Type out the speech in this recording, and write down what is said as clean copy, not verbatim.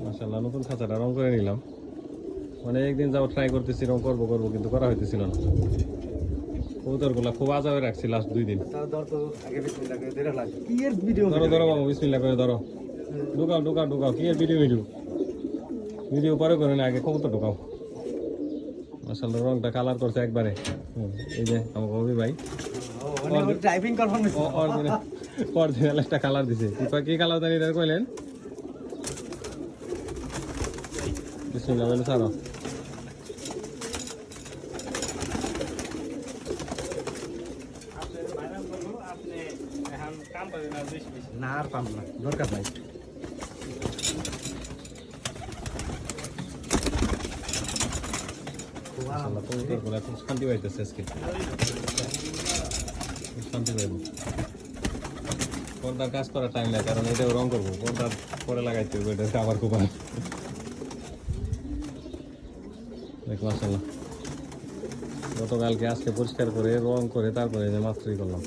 মাশাআল্লাহ নতুন খাঁচাটা রং করে নিলাম। অনেকদিন যাও ট্রাই করতেছি রং করবো কিন্তু করা হইতেছিল না। কবুতরগুলা খুব আজাবে রাখছি লাস্ট 2 দিন। ধরো ধরো বাবু বিসমিল্লাহ করে ধরো। ঢুকাও কি এর ভিডিও পরে করে না, আগে কবুতর ঢুকাও। মাশাআল্লাহ রংটা কালার করছে একবারে। এই যে আমার হবি ভাই ড্রাইভিং পারফরম্যান্স অরিজিনাল একটা কালার দিছে। কি কালার জানি এটা কইলেন? বিসমিল্লাহ বলে ছাড়ো। না আর পাম না, দরকার নাই। মাশাআল্লাহ কবুতরগুলা খুব শান্তি পাইতেছে আজকে, খুব শান্তি পাইব। পর্দার কাজ করার টাইম লাগে, কারণ এটাও রং করবো, পর্দা পরে লাগাইতে হবে, এটা আবার খুব ভালো। দেখ মাশাআল্লাহ গতকালকে আজকে পরিষ্কার করে রং করে তারপরে মাত্রই করলাম।